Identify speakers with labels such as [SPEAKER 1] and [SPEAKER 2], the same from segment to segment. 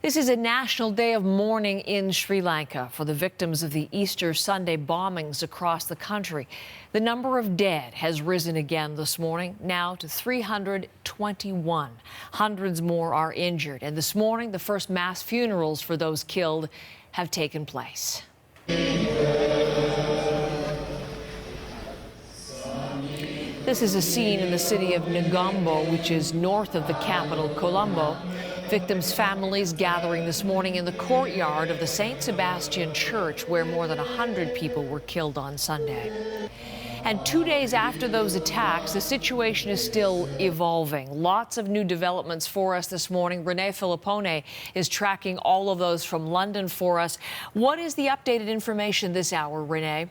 [SPEAKER 1] This is a national day of mourning in Sri Lanka for the victims of the Easter Sunday bombings across the country. The number of dead has risen again this morning, now to 321. Hundreds more are injured, and this morning the first mass funerals for those killed have taken place. This is a scene in the city of Negombo, which is north of the capital, Colombo. Victims' families gathering this morning in the courtyard of the St. Sebastian Church, where more than 100 people were killed on Sunday. And 2 days after those attacks, the situation is still evolving. Lots of new developments for us this morning. Renee Filippone is tracking all of those from London for us. What is the updated information this hour, Renee?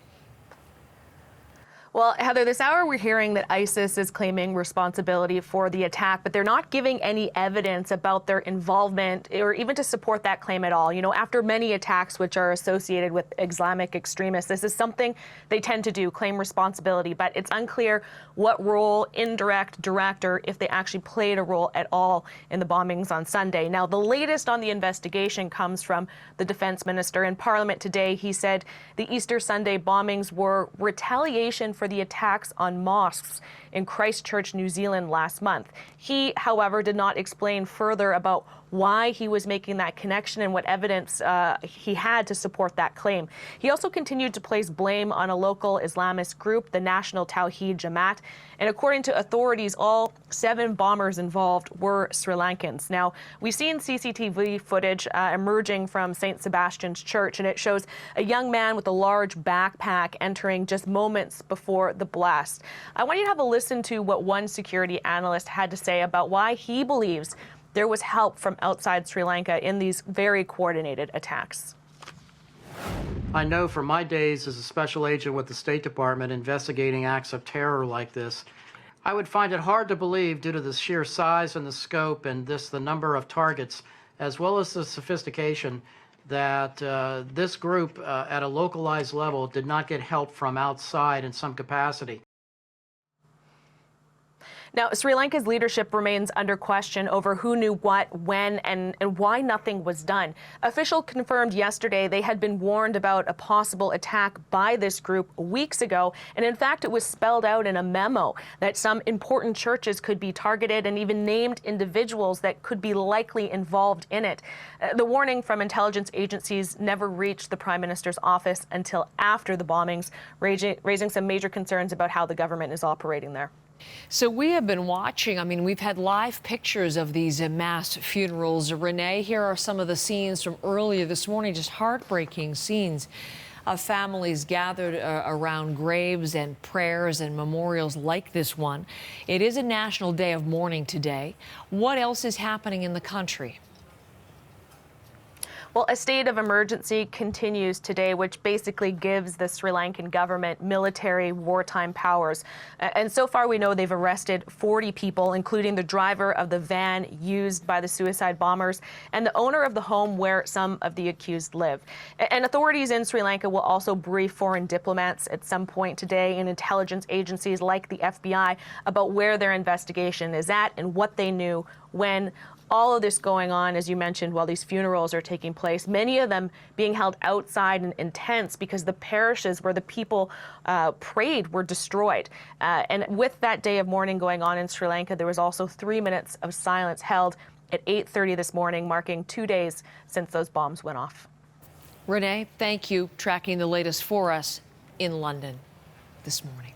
[SPEAKER 2] Well, Heather, this hour we're hearing that ISIS is claiming responsibility for the attack, but they're not giving any evidence about their involvement or even to support that claim at all. You know, after many attacks which are associated with Islamic extremists, this is something they tend to do, claim responsibility, but it's unclear what role, indirect, direct, or if they actually played a role at all in the bombings on Sunday. Now, the latest on the investigation comes from the defense minister in Parliament today. He said the Easter Sunday bombings were retaliation for the attacks on mosques in Christchurch, New Zealand last month. He, however, did not explain further about why he was making that connection and what evidence he had to support that claim. He also continued to place blame on a local Islamist group, the National Tawhid Jamaat. And according to authorities, all 7 bombers involved were Sri Lankans. Now, we've seen CCTV footage emerging from St. Sebastian's Church, and it shows a young man with a large backpack entering just moments before the blast. I want you to have a listen to what one security analyst had to say about why he believes there was help from outside Sri Lanka in these very coordinated attacks.
[SPEAKER 3] I know from my days as a special agent with the State Department investigating acts of terror like this, I would find it hard to believe due to the sheer size and the scope and the number of targets, as well as the sophistication, that this group at a localized level did not get help from outside in some capacity.
[SPEAKER 2] Now, Sri Lanka's leadership remains under question over who knew what, when, and why nothing was done. Officials confirmed yesterday they had been warned about a possible attack by this group weeks ago, and in fact, it was spelled out in a memo that some important churches could be targeted and even named individuals that could be likely involved in it. The warning from intelligence agencies never reached the Prime Minister's office until after the bombings, raising some major concerns about how the government is operating there.
[SPEAKER 1] So we have been watching. I mean, we've had live pictures of these mass funerals. Renee, here are some of the scenes from earlier this morning, just heartbreaking scenes of families gathered around graves and prayers and memorials like this one. It is a national day of mourning today. What else is happening in the country?
[SPEAKER 2] Well, a state of emergency continues today, which basically gives the Sri Lankan government military wartime powers. And so far, we know they've arrested 40 people, including the driver of the van used by the suicide bombers and the owner of the home where some of the accused live. And authorities in Sri Lanka will also brief foreign diplomats at some point today and intelligence agencies like the FBI about where their investigation is at and what they knew when. All of this going on, as you mentioned, while these funerals are taking place, many of them being held outside in tents because the parishes where the people prayed were destroyed. And with that day of mourning going on in Sri Lanka, there was also 3 minutes of silence held at 8:30 this morning, marking 2 days since those bombs went off.
[SPEAKER 1] Renee, thank you, tracking the latest for us in London this morning.